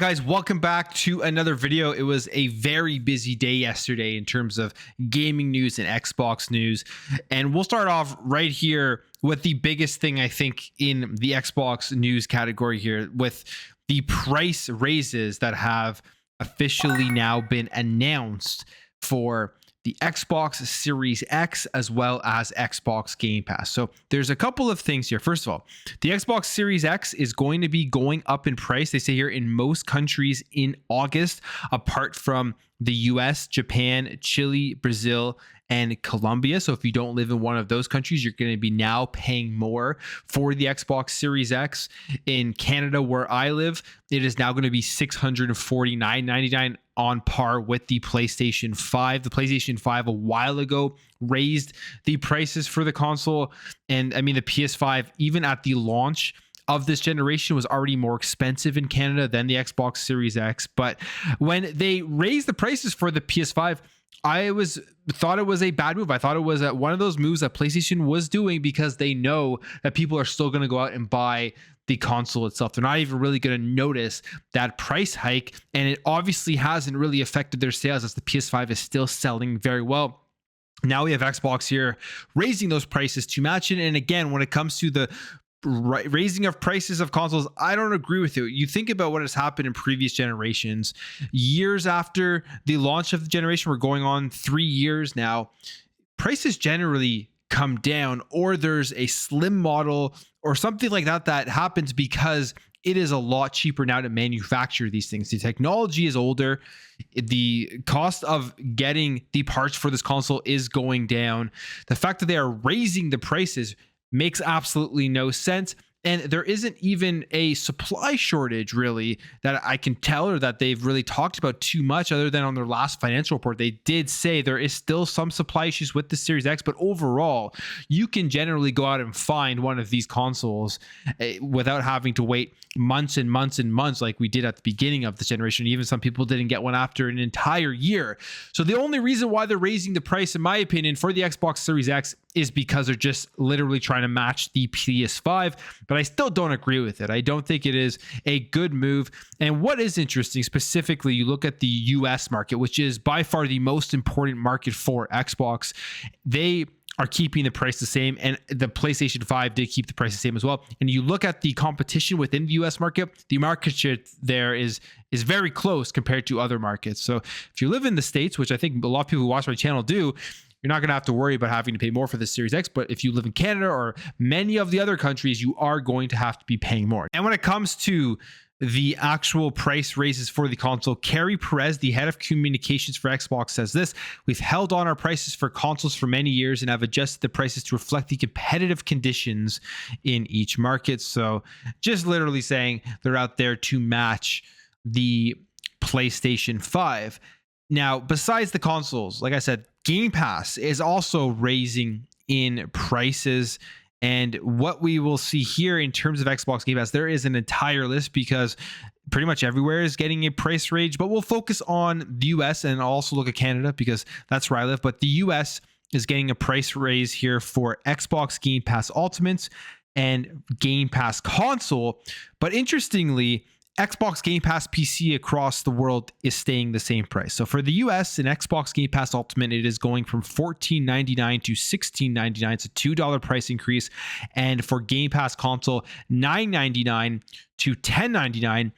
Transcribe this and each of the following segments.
right, guys, welcome back to another video. It was a very busy day yesterday in terms of gaming news and Xbox news. And we'll start off right here with the biggest thing, I think, in the Xbox news category here, with the price raises that have officially now been announced for the Xbox Series X as well as Xbox Game Pass. So there's a couple of things here. First of all, the Xbox Series X is going to be going up in price. They say here in most countries in August, apart from the US, Japan, Chile, Brazil, and Colombia. So if you don't live in one of those countries, you're going to be now paying more for the Xbox Series X. In Canada, where I live, it is now going to be $649.99 on par with the PlayStation 5. The PlayStation 5 a while ago raised the prices for the console. And I mean, the PS5, even at the launch of this generation, was already more expensive in Canada than the Xbox Series X. But when they raised the prices for the PS5, I thought it was a bad move. I thought it was one of those moves that PlayStation was doing because they know that people are still going to go out and buy the console itself. They're not even really going to notice that price hike, and it obviously hasn't really affected their sales as the PS5 is still selling very well. Now we have Xbox here raising those prices to match it. And again, when it comes to the raising of prices of consoles, I don't agree with you. You think about what has happened in previous generations. Years after the launch of the generation, we're going on 3 years now, prices generally come down, or there's a slim model or something like that that happens because it is a lot cheaper now to manufacture these things. The technology is older. The cost of getting the parts for this console is going down. The fact that they are raising the prices makes absolutely no sense. And there isn't even a supply shortage really that I can tell, or that they've really talked about too much, other than on their last financial report. They did say there is still some supply issues with the Series X, but overall, you can generally go out and find one of these consoles without having to wait months and months and months like we did at the beginning of this generation. Even some people didn't get one after an entire year. So the only reason why they're raising the price, in my opinion, for the Xbox Series X is because they're just literally trying to match the PS5, but I still don't agree with it. I don't think it is a good move. And what is interesting, specifically, you look at the US market, which is by far the most important market for Xbox. They are keeping the price the same, and the PlayStation 5 did keep the price the same as well. And you look at the competition within the US market, the market share there is very close compared to other markets. So if you live in the States, which I think a lot of people who watch my channel do, you're not going to have to worry about having to pay more for the Series X. But if you live in Canada or many of the other countries, you are going to have to be paying more. And when it comes to the actual price raises for the console, Carrie Perez, the head of communications for Xbox, says this: "We've held on our prices for consoles for many years and have adjusted the prices to reflect the competitive conditions in each market." So just literally saying they're out there to match the PlayStation 5. Now, besides the consoles, like I said, Game Pass is also raising in prices. And what we will see here in terms of Xbox Game Pass, there is an entire list because pretty much everywhere is getting a price raise, but we'll focus on the US and also look at Canada because that's where I live. But the US is getting a price raise here for Xbox Game Pass Ultimate and Game Pass Console. But interestingly, Xbox Game Pass PC across the world is staying the same price. So for the US, in Xbox Game Pass Ultimate, it is going from $14.99 to $16.99. It's a $2 price increase. And for Game Pass Console, $9.99 to $10.99.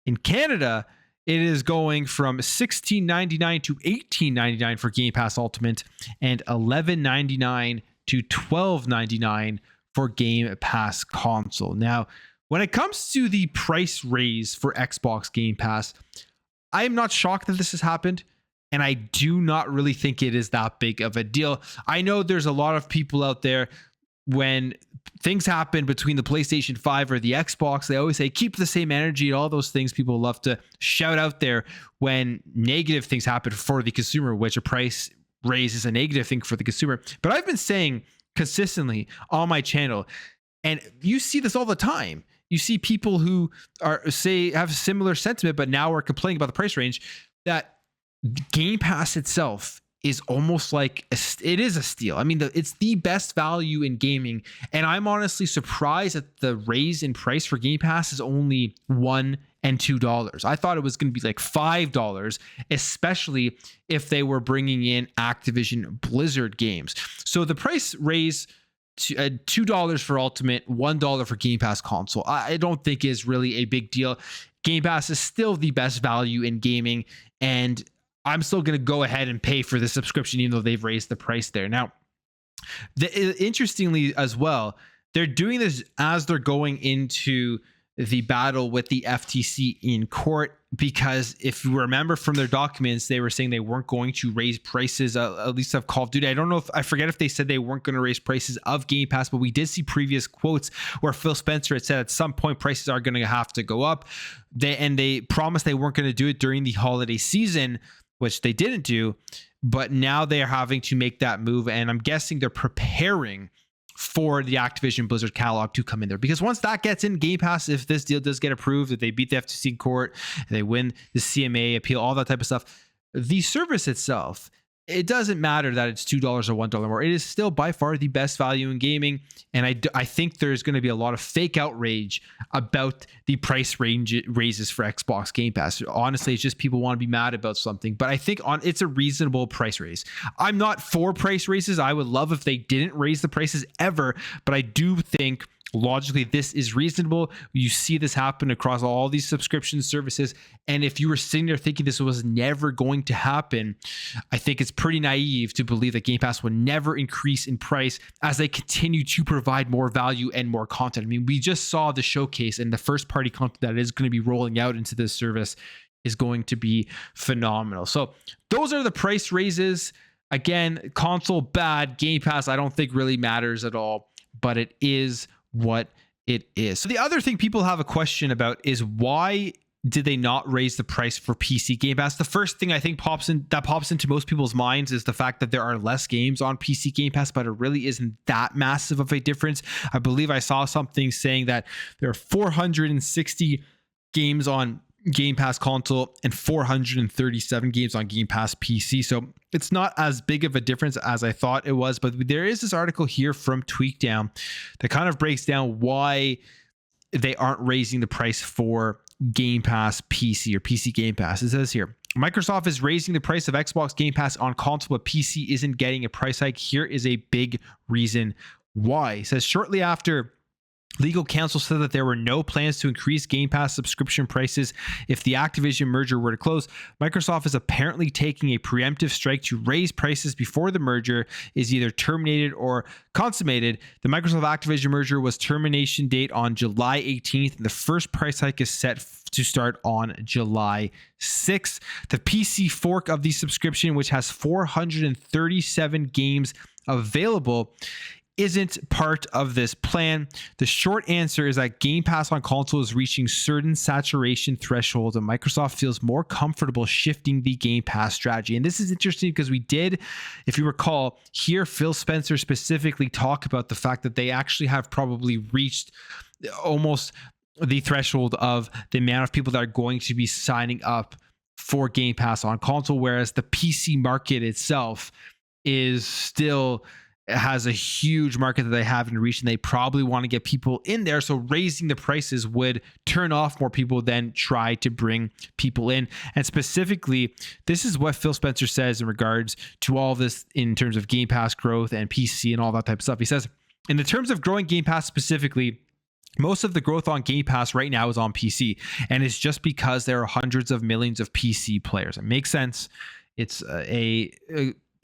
In Canada, it is going from $16.99 to $18.99 for Game Pass Ultimate and $11.99 to $12.99 for Game Pass Console. Now, when it comes to the price raise for Xbox Game Pass, I am not shocked that this has happened, and I do not really think it is that big of a deal. I know there's a lot of people out there, when things happen between the PlayStation 5 or the Xbox, they always say, keep the same energy and all those things. People love to shout out there when negative things happen for the consumer, which a price raise is a negative thing for the consumer. But I've been saying consistently on my channel, and you see this all the time, you see people who have similar sentiment, but now are complaining about the price range, that Game Pass itself is almost like it is a steal. I mean, it's the best value in gaming, and I'm honestly surprised that the raise in price for Game Pass is only $1 and $2. I thought it was going to be like $5, especially if they were bringing in Activision Blizzard games. So the price raise to $2 for Ultimate, $1 for Game Pass console, I don't think is really a big deal. Game Pass is still the best value in gaming, and I'm still going to go ahead and pay for the subscription, even though they've raised the price there. Now, interestingly as well, they're doing this as they're going into the battle with the FTC in court, because if you remember from their documents, they were saying they weren't going to raise prices, at least of Call of Duty. I forget if they said they weren't going to raise prices of Game Pass, but we did see previous quotes where Phil Spencer had said at some point prices are going to have to go up. They promised they weren't going to do it during the holiday season, which they didn't do, but now they're having to make that move, and I'm guessing they're preparing for the Activision Blizzard catalog to come in there, because once that gets in Game Pass, if this deal does get approved, if they beat the FTC in court, they win the CMA appeal, all that type of stuff, the service itself, it doesn't matter that it's $2 or $1 more. It is still by far the best value in gaming, and I think there's going to be a lot of fake outrage about the price raises for Xbox Game Pass. Honestly, it's just people want to be mad about something, but I think it's a reasonable price raise. I'm not for price raises. I would love if they didn't raise the prices ever, but I do think logically this is reasonable. You see this happen across all these subscription services, and if you were sitting there thinking this was never going to happen, I think it's pretty naive to believe that Game Pass will never increase in price as they continue to provide more value and more content. I mean, we just saw the showcase, and the first party content that is going to be rolling out into this service is going to be phenomenal. So those are the price raises. Again, console bad, Game Pass I don't think really matters at all, but it is what it is. So the other thing people have a question about is, why did they not raise the price for PC Game Pass? The first thing I think pops into most people's minds is the fact that there are less games on PC Game Pass, but it really isn't that massive of a difference. I believe I saw something saying that there are 460 games on Game Pass console and 437 games on Game Pass PC. So it's not as big of a difference as I thought it was, but there is this article here from Tweakdown that kind of breaks down why they aren't raising the price for Game Pass PC or PC Game Pass. It says here, Microsoft is raising the price of Xbox Game Pass on console, but PC isn't getting a price hike. Here is a big reason why. It says shortly after legal counsel said that there were no plans to increase Game Pass subscription prices if the Activision merger were to close, Microsoft is apparently taking a preemptive strike to raise prices before the merger is either terminated or consummated. The Microsoft Activision merger was termination date on July 18th, and the first price hike is set to start on July 6th. The PC fork of the subscription, which has 437 games available, isn't part of this plan. The short answer is that Game Pass on console is reaching certain saturation thresholds, and Microsoft feels more comfortable shifting the Game Pass strategy. And this is interesting because we did, if you recall, hear Phil Spencer specifically talk about the fact that they actually have probably reached almost the threshold of the amount of people that are going to be signing up for Game Pass on console, whereas the PC market itself is still has a huge market that they haven't reached, and they probably want to get people in there. So raising the prices would turn off more people than try to bring people in. And specifically, this is what Phil Spencer says in regards to all this in terms of Game Pass growth and PC and all that type of stuff. He says, in the terms of growing Game Pass specifically, most of the growth on Game Pass right now is on PC, and it's just because there are hundreds of millions of PC players. It makes sense. It's a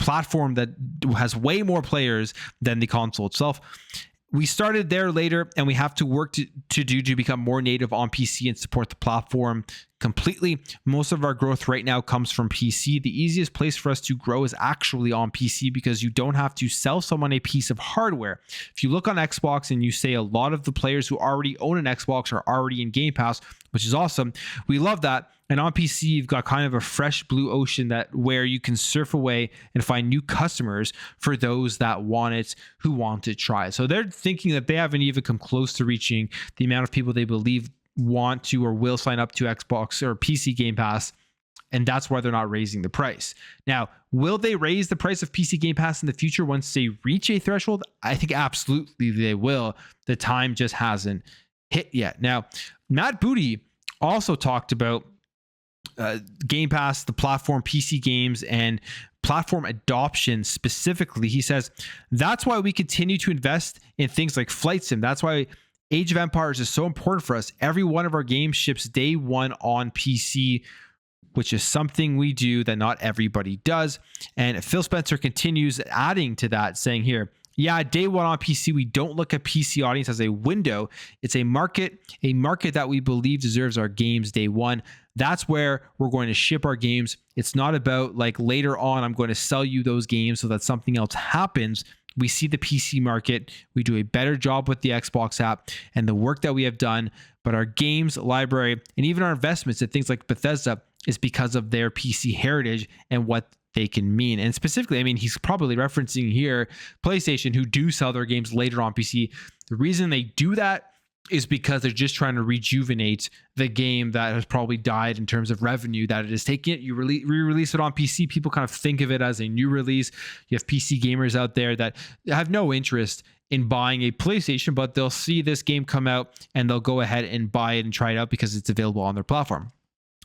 platform that has way more players than the console itself. We started there later, and we have to work to become more native on PC and support the platform completely. Most of our growth right now comes from PC. The easiest place for us to grow is actually on PC because you don't have to sell someone a piece of hardware. If you look on Xbox and you say a lot of the players who already own an Xbox are already in Game Pass, which is awesome. We love that. And on PC, you've got kind of a fresh blue ocean where you can surf away and find new customers for those that want it, who want to try it. So they're thinking that they haven't even come close to reaching the amount of people they believe want to or will sign up to Xbox or PC Game Pass, and that's why they're not raising the price. Now, will they raise the price of PC Game Pass in the future once they reach a threshold? I think absolutely they will. The time just hasn't hit yet. Now, Matt Booty also talked about Game Pass, the platform, PC games, and platform adoption specifically. He says, that's why we continue to invest in things like Flight Sim. That's why Age of Empires is so important for us. Every one of our games ships day one on PC, which is something we do that not everybody does. And Phil Spencer continues adding to that, saying here, yeah, day one on PC, we don't look at PC audience as a window. It's a market that we believe deserves our games day one. That's where we're going to ship our games. It's not about like later on, I'm going to sell you those games so that something else happens. We see the PC market. We do a better job with the Xbox app and the work that we have done. But our games library and even our investments in things like Bethesda is because of their PC heritage and what they can mean. And specifically, I mean, he's probably referencing here PlayStation, who do sell their games later on PC. The reason they do that is because they're just trying to rejuvenate the game that has probably died in terms of revenue that it is taking. You re-release it on PC, people kind of think of it as a new release. You have PC gamers out there that have no interest in buying a PlayStation, but they'll see this game come out and they'll go ahead and buy it and try it out because it's available on their platform.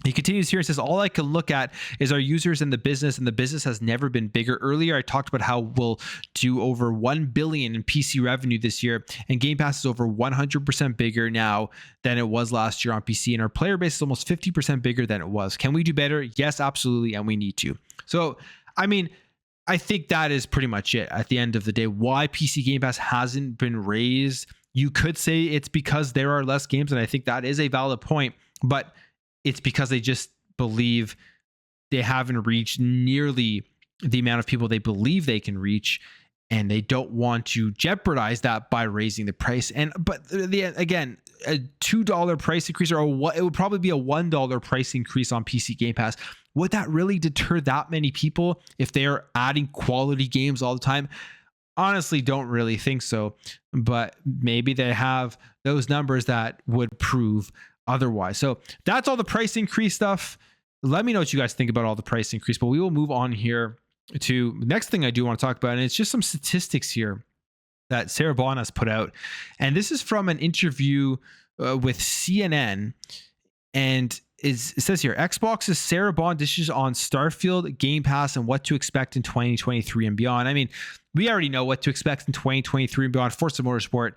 He continues here and says, all I can look at is our users and the business has never been bigger. Earlier, I talked about how we'll do over $1 billion in PC revenue this year, and Game Pass is over 100% bigger now than it was last year on PC, and our player base is almost 50% bigger than it was. Can we do better? Yes, absolutely, and we need to. So, I mean, I think that is pretty much it at the end of the day. Why PC Game Pass hasn't been raised, you could say it's because there are less games, and I think that is a valid point, but it's because they just believe they haven't reached nearly the amount of people they believe they can reach, and they don't want to jeopardize that by raising the price. But again, a $2 price increase, or it would probably be a $1 price increase on PC Game Pass. Would that really deter that many people if they are adding quality games all the time? Honestly, don't really think so, but maybe they have those numbers that would prove otherwise. So that's all the price increase stuff. Let me know what you guys think about all the price increase, but we will move on here to the next thing I do want to talk about. And it's just some statistics here that Sarah Bond has put out. And this is from an interview with CNN. And it says here, Xbox's Sarah Bond dishes on Starfield, Game Pass, and what to expect in 2023 and beyond. I mean, we already know what to expect in 2023 and beyond. Forza Motorsport,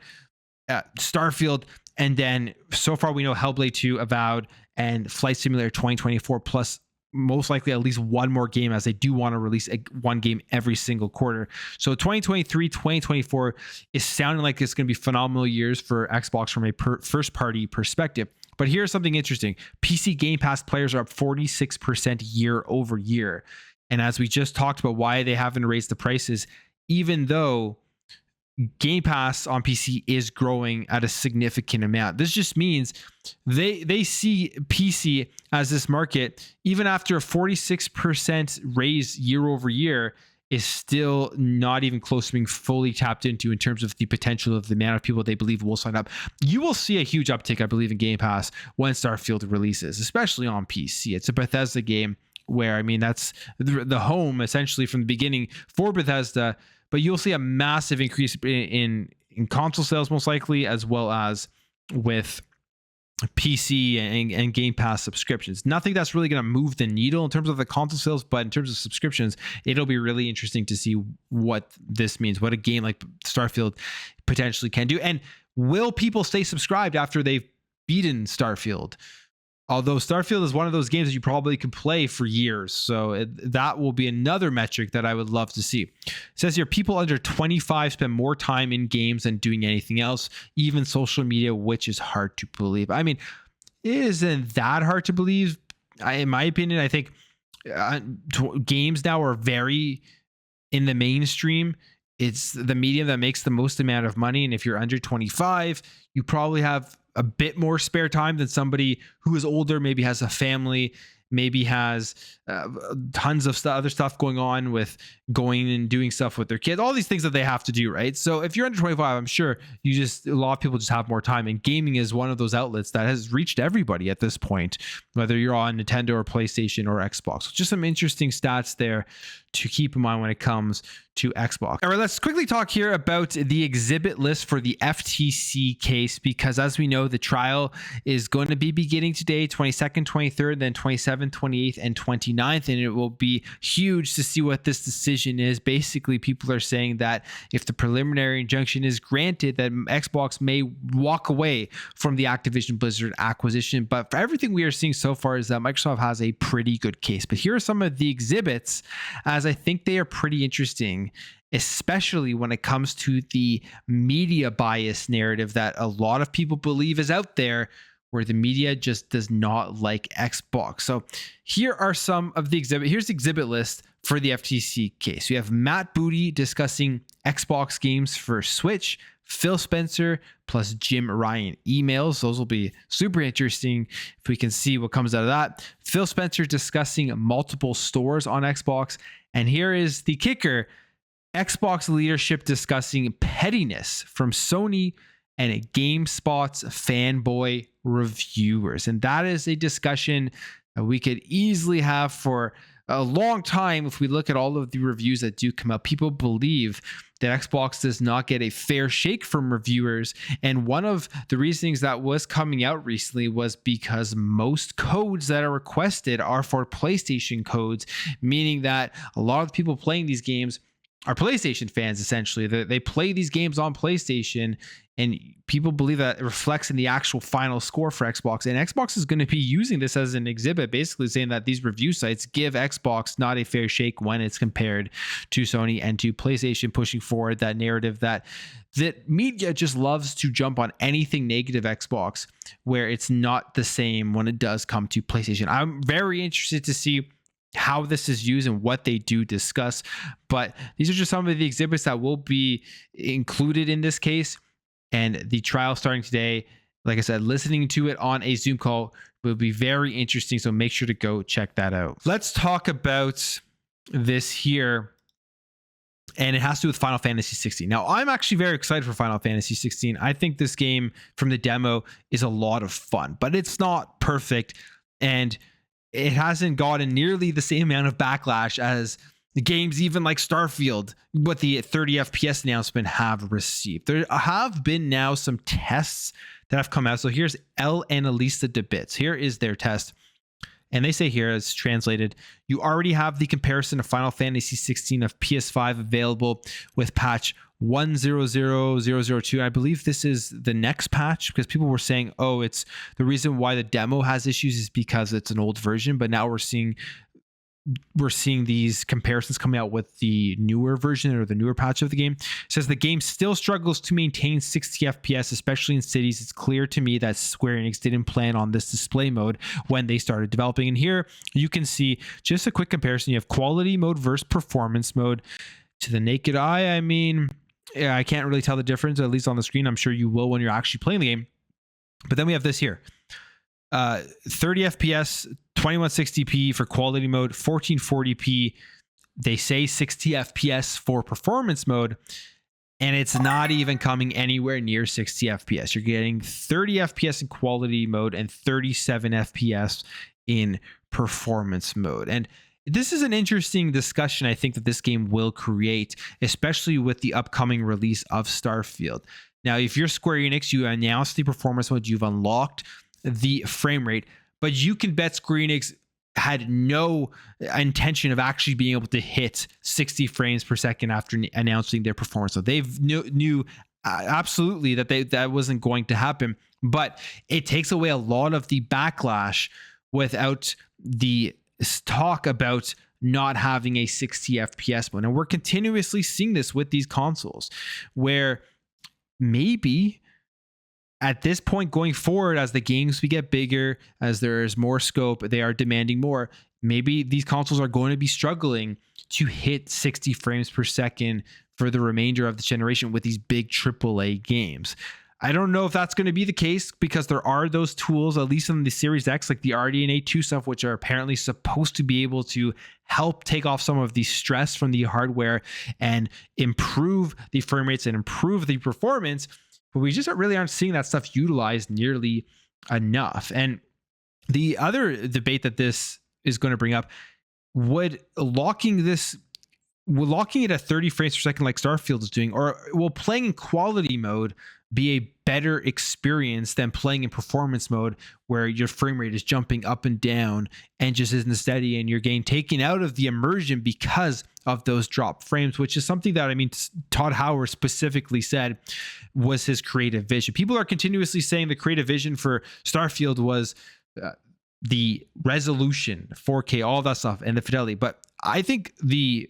Starfield, and then so far we know Hellblade 2, Avowed, and Flight Simulator 2024, plus most likely at least one more game, as they do want to release one game every single quarter. So 2023, 2024 is sounding like it's going to be phenomenal years for Xbox from a first party perspective. But here's something interesting. PC Game Pass players are up 46% year over year. And as we just talked about why they haven't raised the prices, even though Game Pass on PC is growing at a significant amount. This just means they see PC as this market, even after a 46% raise year over year, is still not even close to being fully tapped into in terms of the potential of the amount of people they believe will sign up. You will see a huge uptick, I believe, in Game Pass when Starfield releases, especially on PC. It's a Bethesda game where, I mean, that's the home essentially from the beginning for Bethesda. But you'll see a massive increase in console sales, most likely, as well as with PC and Game Pass subscriptions. Nothing that's really going to move the needle in terms of the console sales, but in terms of subscriptions, it'll be really interesting to see what this means, what a game like Starfield potentially can do. And will people stay subscribed after they've beaten Starfield? Although Starfield is one of those games that you probably could play for years. So that will be another metric that I would love to see. It says here, people under 25 spend more time in games than doing anything else, even social media, which is hard to believe. I mean, it isn't that hard to believe. In my opinion, I think games now are very in the mainstream. It's the medium that makes the most amount of money. And if you're under 25, you probably have a bit more spare time than somebody who is older, maybe has a family, maybe has tons of other stuff going on with going and doing stuff with their kids, all these things that they have to do, right? So if you're under 25, I'm sure a lot of people just have more time, and gaming is one of those outlets that has reached everybody at this point, whether you're on Nintendo or PlayStation or Xbox. Just some interesting stats there to keep in mind when it comes to Xbox. All right, let's quickly talk here about the exhibit list for the FTC case, because as we know, the trial is going to be beginning today, 22nd, 23rd, then 27th, 28th, and 29th, and it will be huge to see what this decision is. Basically, people are saying that if the preliminary injunction is granted, that Xbox may walk away from the Activision Blizzard acquisition. But for everything we are seeing so far is that Microsoft has a pretty good case. But here are some of the exhibits, as I think they are pretty interesting, especially when it comes to the media bias narrative that a lot of people believe is out there, where the media just does not like Xbox. So here are some of the exhibit. Here's the exhibit list for the FTC case. We have Matt Booty discussing Xbox games for Switch, Phil Spencer plus Jim Ryan emails. Those will be super interesting if we can see what comes out of that. Phil Spencer discussing multiple stores on Xbox. And here is the kicker: Xbox leadership discussing pettiness from Sony and GameSpot's fanboy reviewers. And that is a discussion that we could easily have for a long time. If we look at all of the reviews that do come out, people believe that Xbox does not get a fair shake from reviewers. And one of the reasonings that was coming out recently was because most codes that are requested are for PlayStation codes, meaning that a lot of the people playing these games are PlayStation fans. Essentially, they play these games on PlayStation, and people believe that it reflects in the actual final score for Xbox. And Xbox is going to be using this as an exhibit, basically saying that these review sites give Xbox not a fair shake when it's compared to Sony and to PlayStation, pushing forward that narrative that media just loves to jump on anything negative Xbox, where it's not the same when it does come to PlayStation. I'm very interested to see how this is used and what they do discuss, but these are just some of the exhibits that will be included in this case. And the trial starting today, like I said, listening to it on a Zoom call will be very interesting, so make sure to go check that out. Let's talk about this here, and it has to do with Final Fantasy 16. Now, I'm actually very excited for Final Fantasy 16. I think this game from the demo is a lot of fun, but it's not perfect, and it hasn't gotten nearly the same amount of backlash as the games even like Starfield, what the 30 FPS announcement have received. There have been now some tests that have come out. So here's El Analista de Bits. Here is their test. And they say here, as translated, you already have the comparison of Final Fantasy 16 of PS5 available with patch 1.0.0.0.2. I believe this is the next patch, because people were saying, oh, it's the reason why the demo has issues is because it's an old version. But now we're seeing these comparisons coming out with the newer version or the newer patch of the game. It says the game still struggles to maintain 60 FPS, especially in cities. It's clear to me that Square Enix didn't plan on this display mode when they started developing. And here you can see just a quick comparison. You have quality mode versus performance mode. To the naked eye, I mean, yeah, I can't really tell the difference, at least on the screen. I'm sure you will when you're actually playing the game. But then we have this here. 30 FPS, 2160p for quality mode, 1440p. They say 60 FPS for performance mode, and it's not even coming anywhere near 60 FPS. You're getting 30 FPS in quality mode and 37 FPS in performance mode. And this is an interesting discussion I think that this game will create, especially with the upcoming release of Starfield. Now, if you're Square Enix, you announced the performance mode, you've unlocked the frame rate, but you can bet Square Enix had no intention of actually being able to hit 60 frames per second after announcing their performance. So they knew absolutely that that wasn't going to happen, but it takes away a lot of the backlash without the talk about not having a 60 FPS mode. And we're continuously seeing this with these consoles, where maybe at this point going forward, as the games get bigger, as there is more scope, they are demanding more. Maybe these consoles are going to be struggling to hit 60 frames per second for the remainder of the generation with these big AAA games. I don't know if that's going to be the case, because there are those tools, at least on the Series X, like the RDNA 2 stuff, which are apparently supposed to be able to help take off some of the stress from the hardware and improve the frame rates and improve the performance. But we just really aren't seeing that stuff utilized nearly enough. And the other debate that this is going to bring up, would locking this will locking it at 30 frames per second like Starfield is doing, or will playing in quality mode be a better experience than playing in performance mode where your frame rate is jumping up and down and just isn't steady, and you're getting taken out of the immersion because of those drop frames, which is something that, I mean, Todd Howard specifically said was his creative vision. People are continuously saying the creative vision for Starfield was the resolution, 4K, all that stuff, and the fidelity. But I think the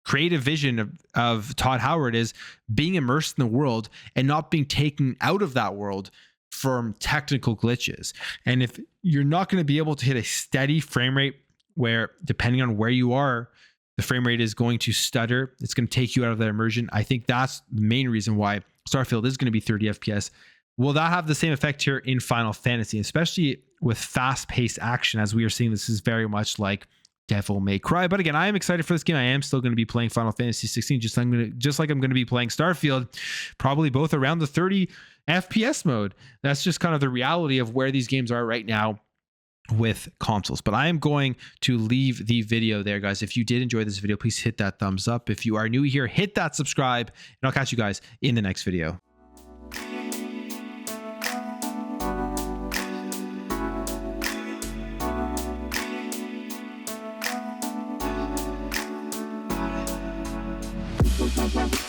creative vision of Todd Howard is being immersed in the world and not being taken out of that world from technical glitches. And if you're not going to be able to hit a steady frame rate where, depending on where you are, the frame rate is going to stutter, it's going to take you out of that immersion. I think that's the main reason why Starfield is going to be 30 FPS. Will that have the same effect here in Final Fantasy, especially with fast-paced action, as we are seeing? This is very much like Devil May Cry. But again, I am excited for this game. I am still going to be playing Final Fantasy 16, just like I'm going to be playing Starfield, probably both around the 30 FPS mode. That's just kind of the reality of where these games are right now with consoles. But I am going to leave the video there, guys. If you did enjoy this video, please hit that thumbs up. If you are new here, hit that subscribe, and I'll catch you guys in the next video. Bye.